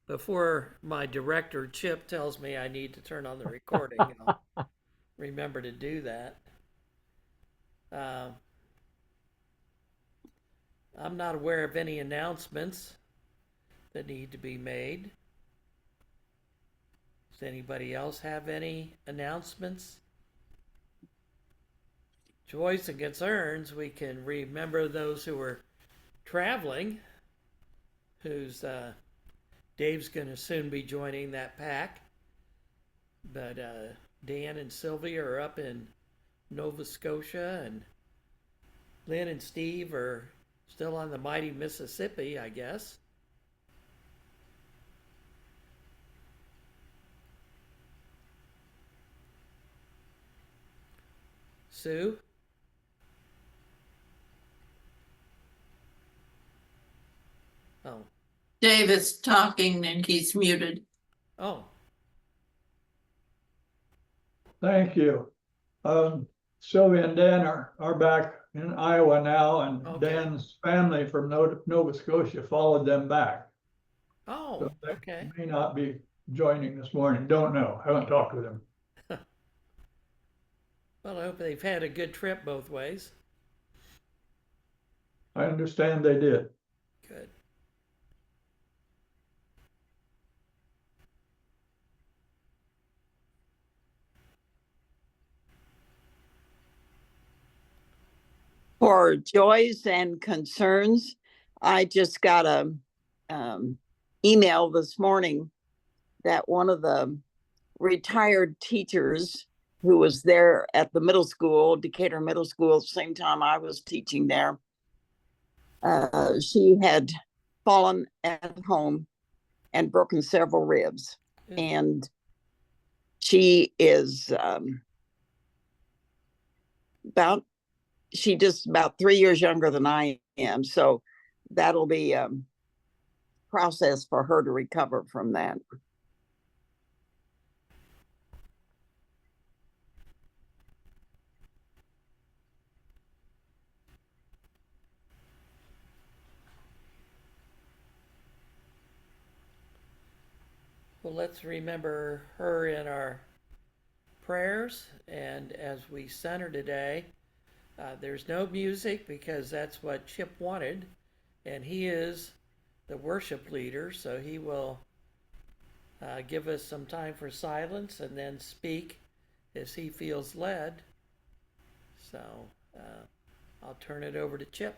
Before my director, Chip, tells me I need to turn on the recording, I'll remember to do that. Uh, I'm not aware of any announcements that need to be made. Does anybody else have any announcements? Joys and concerns, we can remember those who are traveling, who's Dave's going to soon be joining that pack. But Dan and Sylvia are up in Nova Scotia, and Lynn and Steve are still on the mighty Mississippi, I guess. Sue? Oh, Dave is talking and he's muted. oh, Thank you. Sylvia and Dan are back in Iowa now, and okay. Dan's family from Nova Scotia followed them back. Oh, So they okay. may not be joining this morning. Don't know. Haven't talked with them. Well, I hope they've had a good trip both ways. I understand they did. Good. For joys and concerns, I just got a email this morning that one of the retired teachers who was there at the middle school, Decatur Middle School, at the same time I was teaching there, she had fallen at home and broken several ribs. Yeah. And she is about 3 years younger than I am. So that'll be a process for her to recover from that. Well, let's remember her in our prayers. And as we center today, there's no music because that's what Chip wanted. And he is the worship leader, so he will give us some time for silence and then speak as he feels led. So I'll turn it over to Chip.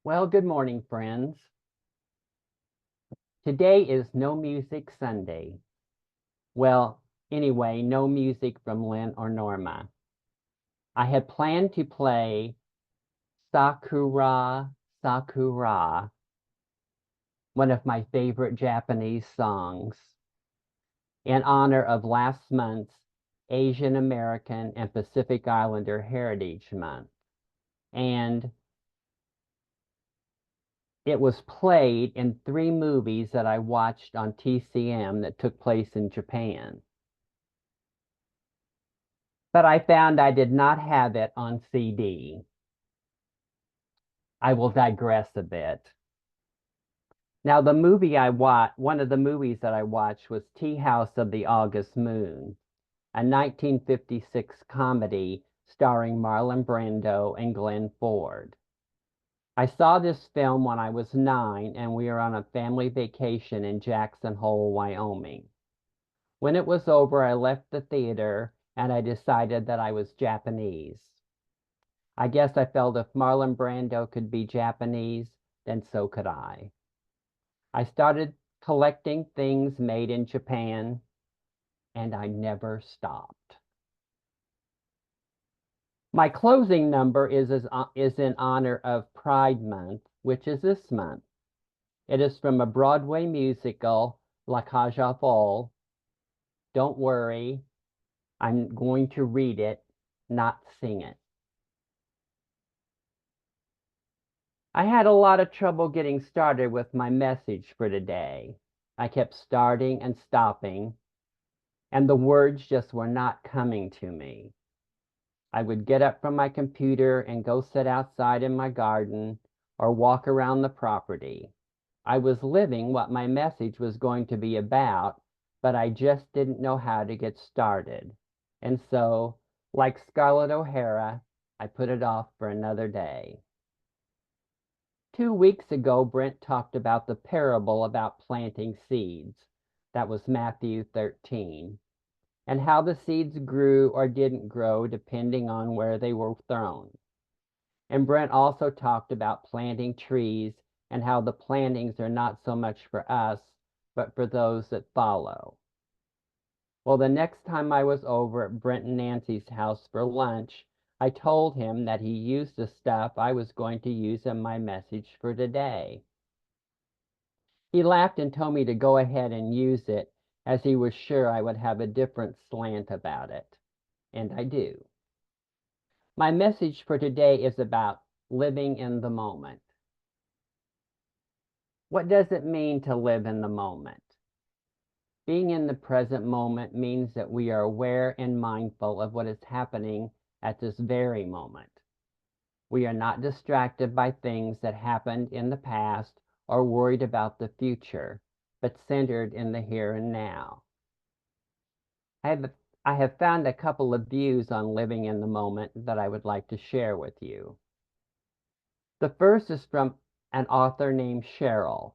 Well, good morning, friends. Today is No Music Sunday. Well, anyway, no music from Lynn or Norma. I had planned to play Sakura, Sakura, one of my favorite Japanese songs, in honor of last month's Asian American and Pacific Islander Heritage Month. And it was played in 3 movies that I watched on TCM that took place in Japan. But I found I did not have it on CD. I will digress a bit. Now, the movie I watched, one of the movies that I watched was Tea House of the August Moon, a 1956 comedy starring Marlon Brando and Glenn Ford. I saw this film when I was 9 and we were on a family vacation in Jackson Hole, Wyoming. When it was over, I left the theater and I decided that I was Japanese. I guess I felt if Marlon Brando could be Japanese, then so could I. I started collecting things made in Japan and I never stopped. My closing number is in honor of Pride Month, which is this month. It is from a Broadway musical, La Cage aux Folles. Don't worry, I'm going to read it, not sing it. I had a lot of trouble getting started with my message for today. I kept starting and stopping, and the words just were not coming to me. I would get up from my computer and go sit outside in my garden or walk around the property. I was living what my message was going to be about, but I just didn't know how to get started. And so, like Scarlett O'Hara, I put it off for another day. 2 weeks ago, Brent talked about the parable about planting seeds. That was Matthew 13. And how the seeds grew or didn't grow depending on where they were thrown. And Brent also talked about planting trees and how the plantings are not so much for us, but for those that follow. Well, the next time I was over at Brent and Nancy's house for lunch, I told him that he used the stuff I was going to use in my message for today. He laughed and told me to go ahead and use it, as he was sure I would have a different slant about it. And I do. My message for today is about living in the moment. What does it mean to live in the moment? Being in the present moment means that we are aware and mindful of what is happening at this very moment. We are not distracted by things that happened in the past or worried about the future, but centered in the here and now. I have found a couple of views on living in the moment that I would like to share with you. The first is from an author named Cheryl.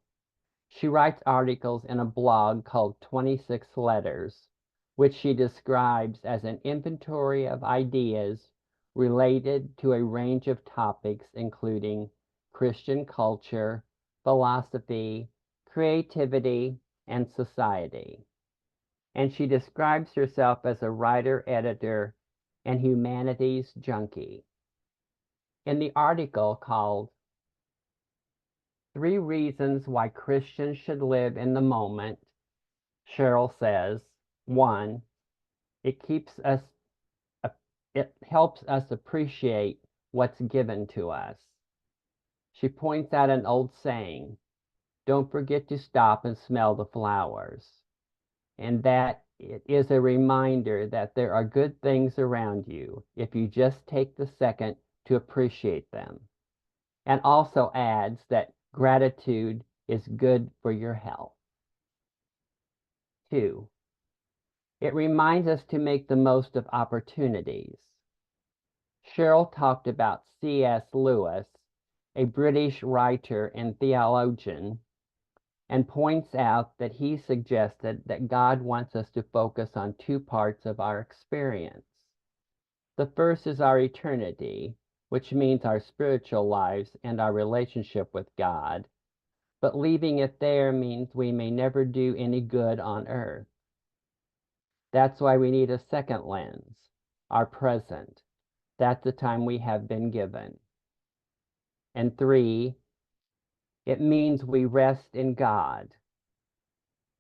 She writes articles in a blog called 26 Letters, which she describes as an inventory of ideas related to a range of topics including Christian culture, philosophy, creativity, and society. And she describes herself as a writer, editor, and humanities junkie. In the article called 3 Reasons Why Christians Should Live in the Moment, Cheryl says, 1, it helps us appreciate what's given to us. She points out an old saying, don't forget to stop and smell the flowers. And that it is a reminder that there are good things around you if you just take the second to appreciate them. And also adds that gratitude is good for your health. 2, it reminds us to make the most of opportunities. Cheryl talked about C.S. Lewis, a British writer and theologian, and points out that he suggested that God wants us to focus on 2 parts of our experience. The first is our eternity, which means our spiritual lives and our relationship with God. But leaving it there means we may never do any good on earth. That's why we need a second lens, our present. That's the time we have been given. And 3, it means we rest in God.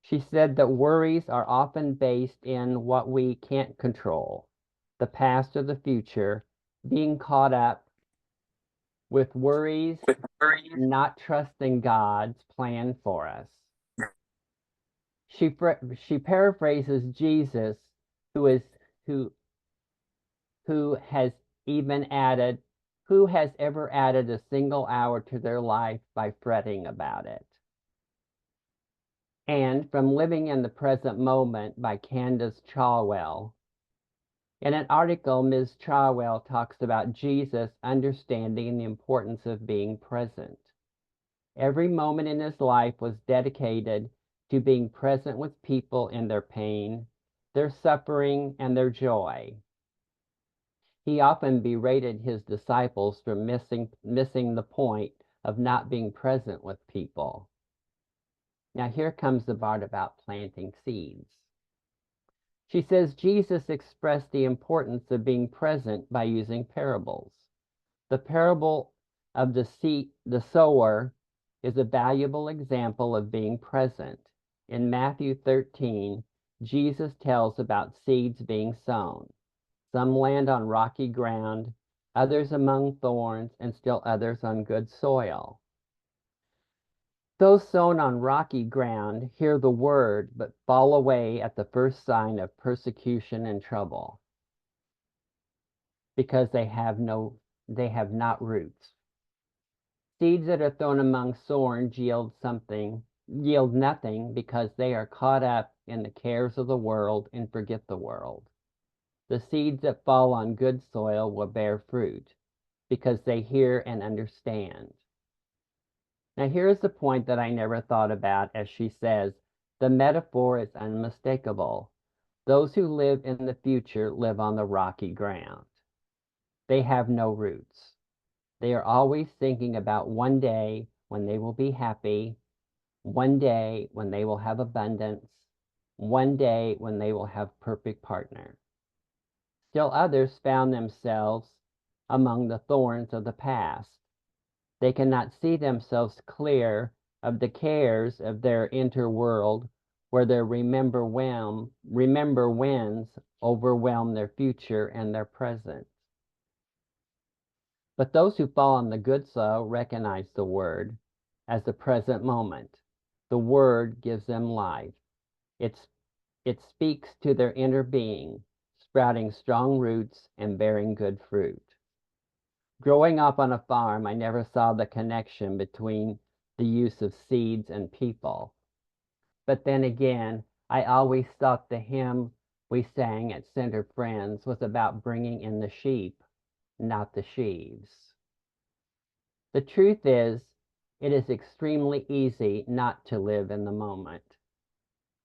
She said that worries are often based in what we can't control, the past or the future, being caught up with worries, not trusting God's plan for us. She paraphrases Jesus, who has who has ever added a single hour to their life by fretting about it. And from Living in the Present Moment by Candace Chawell. In an article, Ms. Chawell talks about Jesus understanding the importance of being present. Every moment in his life was dedicated to being present with people in their pain, their suffering, and their joy. He often berated his disciples for missing the point of not being present with people. Now here comes the part about planting seeds. She says Jesus expressed the importance of being present by using parables. The parable of the sower is a valuable example of being present. In Matthew 13, Jesus tells about seeds being sown. Some land on rocky ground, others among thorns, and still others on good soil. Those sown on rocky ground hear the word, but fall away at the first sign of persecution and trouble, because they have not roots. Seeds that are thrown among thorns yield nothing, because they are caught up in the cares of the world and forget the world. The seeds that fall on good soil will bear fruit, because they hear and understand. Now here's the point that I never thought about. As she says, the metaphor is unmistakable. Those who live in the future live on the rocky ground. They have no roots. They are always thinking about one day when they will be happy, one day when they will have abundance, one day when they will have perfect partner. Still others found themselves among the thorns of the past. They cannot see themselves clear of the cares of their interworld, where their remember whens overwhelm their future and their present. But those who fall on the good soil recognize the word as the present moment. The word gives them life. It speaks to their inner being, sprouting strong roots and bearing good fruit. Growing up on a farm, I never saw the connection between the use of seeds and people. But then again, I always thought the hymn we sang at Center Friends was about bringing in the sheep, not the sheaves. The truth is, it is extremely easy not to live in the moment.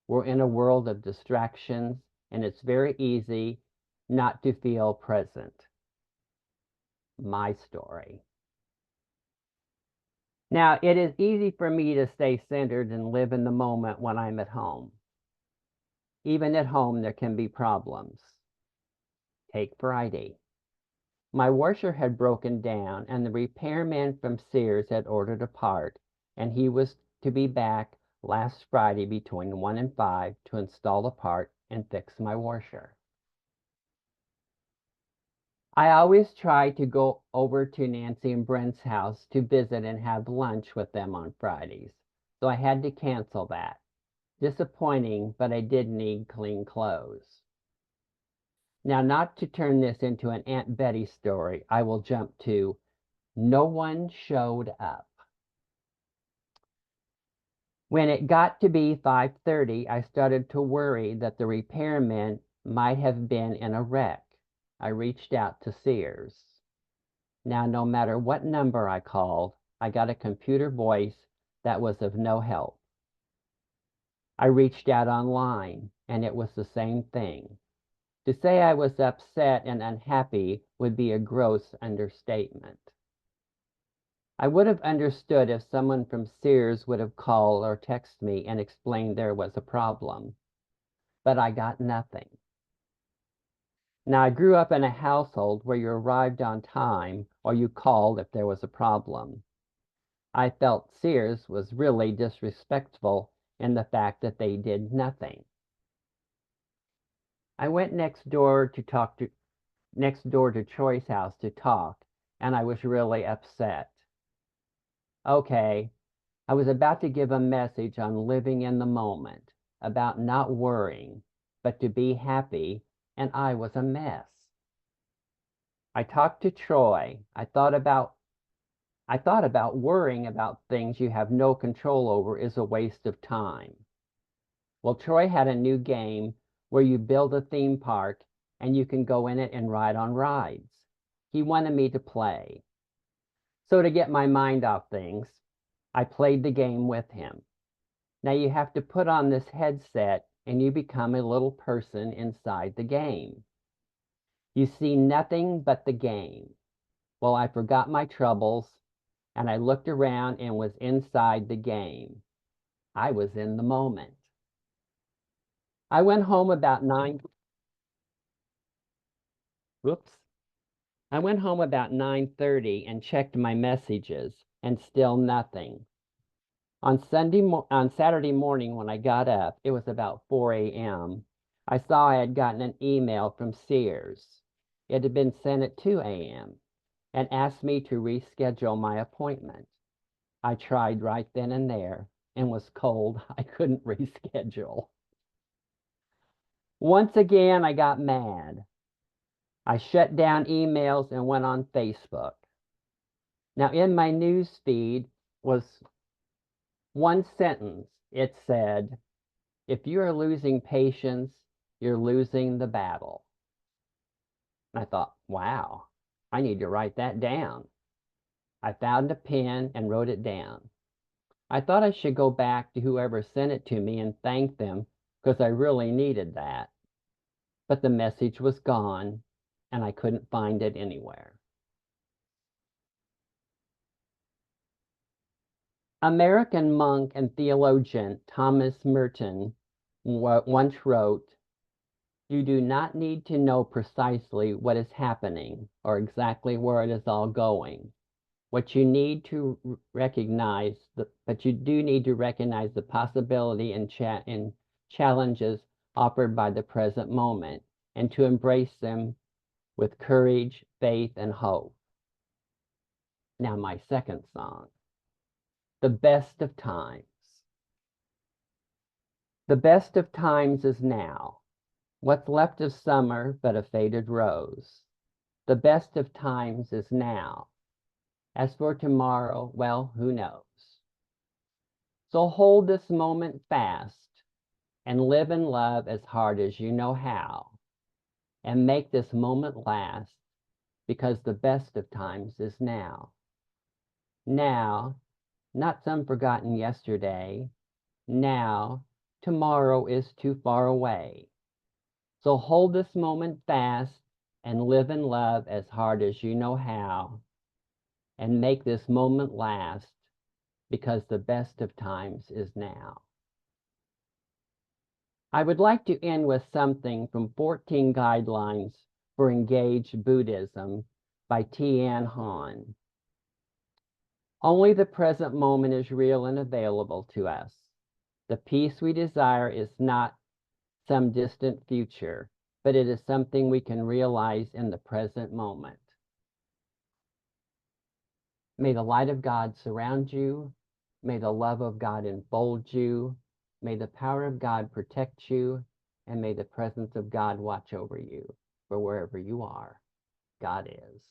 We're in a world of distractions, and it's very easy not to feel present. My story. Now, it is easy for me to stay centered and live in the moment when I'm at home. Even at home, there can be problems. Take Friday. My washer had broken down, and the repairman from Sears had ordered a part, and he was to be back last Friday between 1 and 5 to install the part and fix my washer. I always try to go over to Nancy and Brent's house to visit and have lunch with them on Fridays, so I had to cancel that. Disappointing, but I did need clean clothes. Now, not to turn this into an Aunt Betty story, I will jump to no one showed up. When it got to be 5:30, I started to worry that the repairman might have been in a wreck. I reached out to Sears. Now, no matter what number I called, I got a computer voice that was of no help. I reached out online, and it was the same thing. To say I was upset and unhappy would be a gross understatement. I would have understood if someone from Sears would have called or texted me and explained there was a problem, but I got nothing. Now, I grew up in a household where you arrived on time or you called if there was a problem. I felt Sears was really disrespectful in the fact that they did nothing. I went next door to Troy's house to talk, and I was really upset. Okay, I was about to give a message on living in the moment, about not worrying, but to be happy, and I was a mess. I talked to Troy. I thought about worrying about things you have no control over is a waste of time. Well, Troy had a new game where you build a theme park and you can go in it and ride on rides. He wanted me to play. So to get my mind off things, I played the game with him. Now you have to put on this headset and you become a little person inside the game. You see nothing but the game. Well, I forgot my troubles and I looked around and was inside the game. I was in the moment. I went home about 9:30 and checked my messages, and still nothing. On Saturday morning when I got up, it was about 4 a.m., I saw I had gotten an email from Sears. It had been sent at 2 a.m. and asked me to reschedule my appointment. I tried right then and there and was told I couldn't reschedule. Once again, I got mad. I shut down emails and went on Facebook. Now, in my news feed was one sentence. It said, "If you are losing patience, you're losing the battle." And I thought, wow, I need to write that down. I found a pen and wrote it down. I thought I should go back to whoever sent it to me and thank them because I really needed that. But the message was gone and I couldn't find it anywhere. American monk and theologian Thomas Merton once wrote, "You do not need to know precisely what is happening or exactly where it is all going. What you need to recognize, but you do need to recognize the possibility and challenges offered by the present moment, and to embrace them with courage, faith, and hope." Now my second song, "The Best of Times." The best of times is now. What's left of summer but a faded rose? The best of times is now. As for tomorrow, well, who knows? So hold this moment fast and live and love as hard as you know how, and make this moment last, because the best of times is now. Now, not some forgotten yesterday. Now, tomorrow is too far away. So hold this moment fast and live and love as hard as you know how, and make this moment last, because the best of times is now. I would like to end with something from 14 Guidelines for Engaged Buddhism by Tian Han. Only the present moment is real and available to us. The peace we desire is not some distant future, but it is something we can realize in the present moment. May the light of God surround you. May the love of God enfold you. May the power of God protect you. And may the presence of God watch over you. For wherever you are, God is.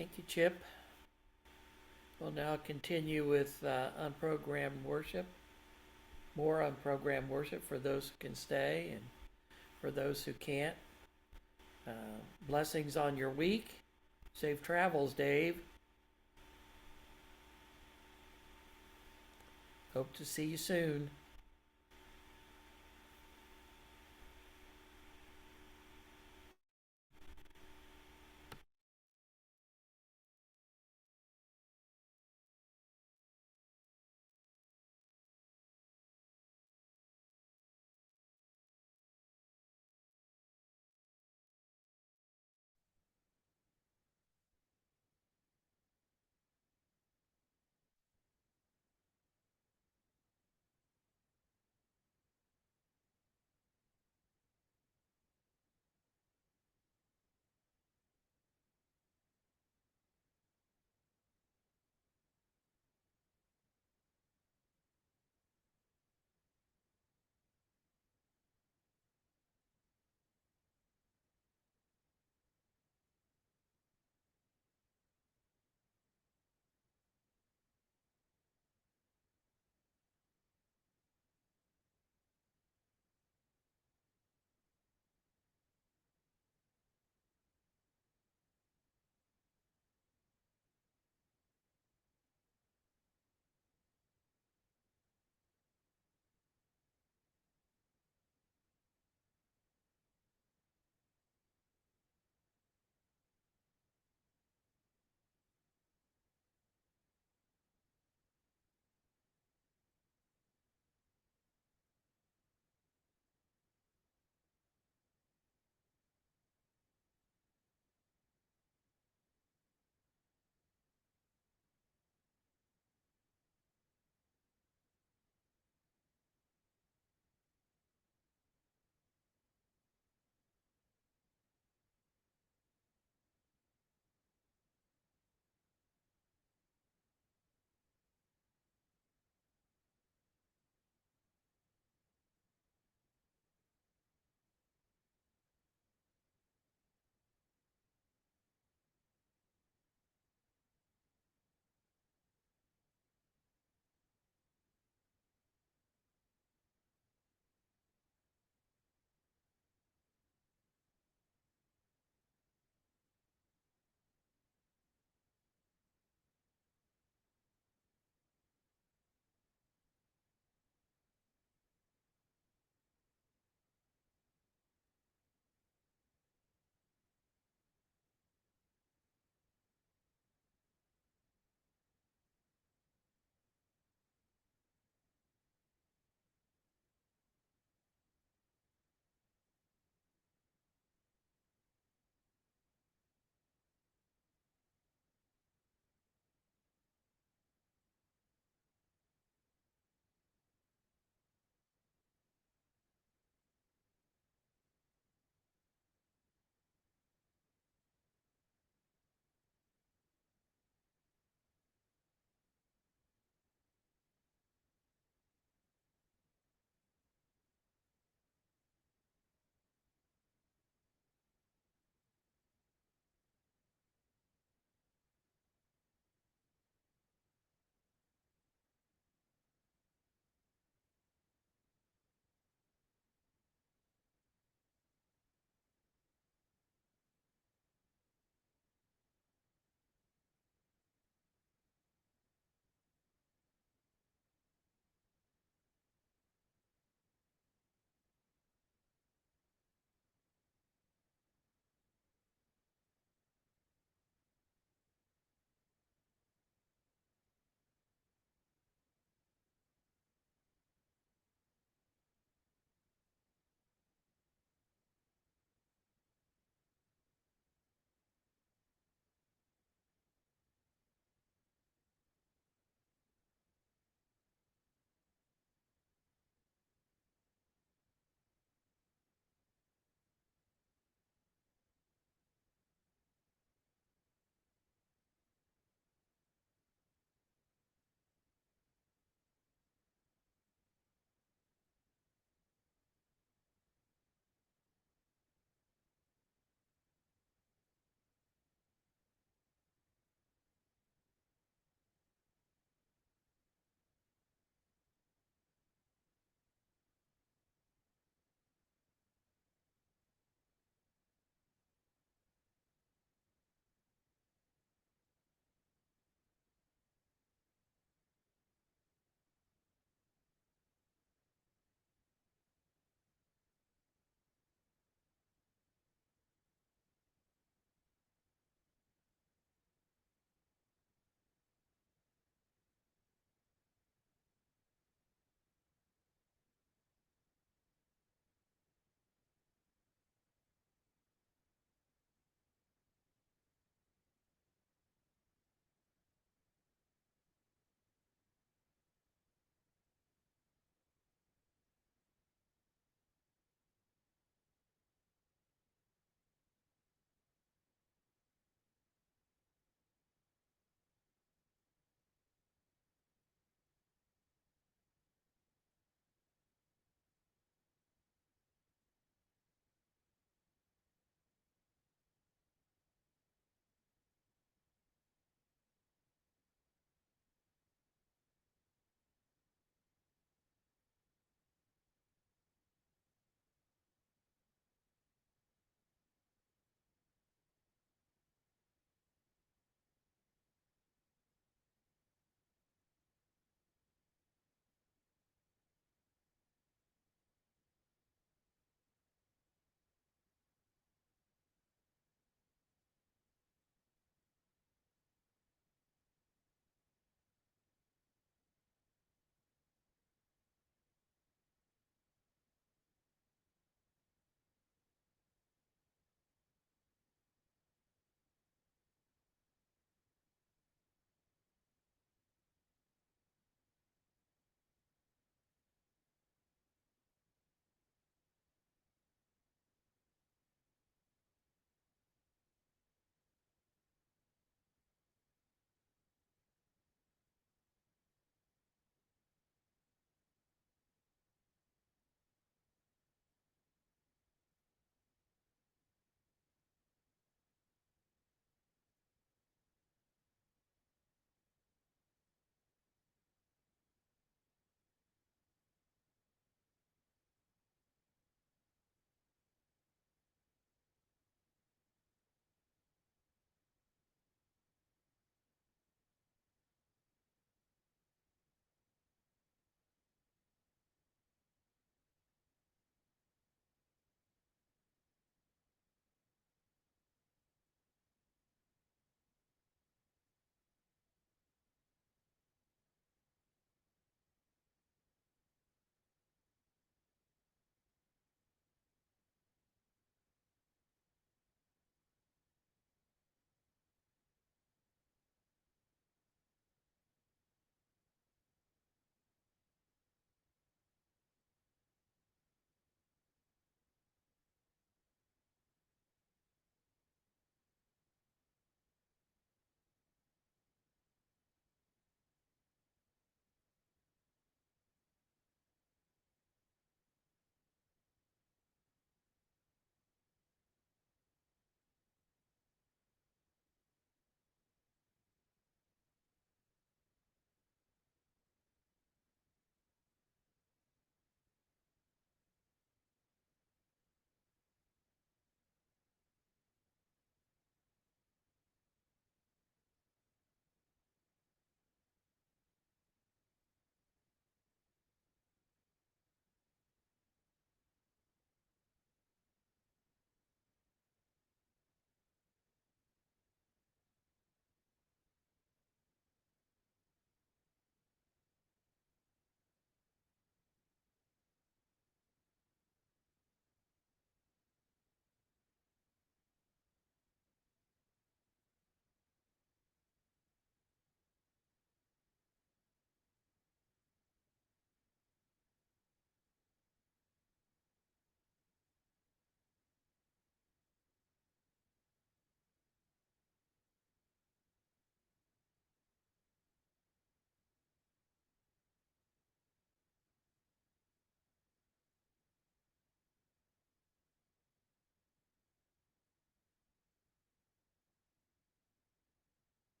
Thank you, Chip. We'll now continue with unprogrammed worship. More unprogrammed worship for those who can stay and for those who can't. Blessings on your week. Safe travels, Dave. Hope to see you soon.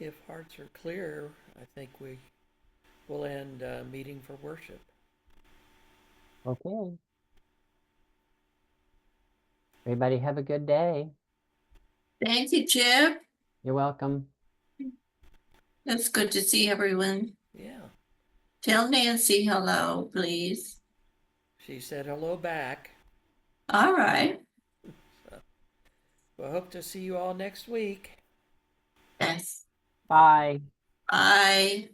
if hearts are clear, I think we will end meeting for worship. Okay. Everybody have a good day. Thank you, Chip. You're welcome. It's good to see everyone. Yeah. Tell Nancy hello, please. She said hello back. All right. We'll hope to see you all next week. Yes. Bye. Bye.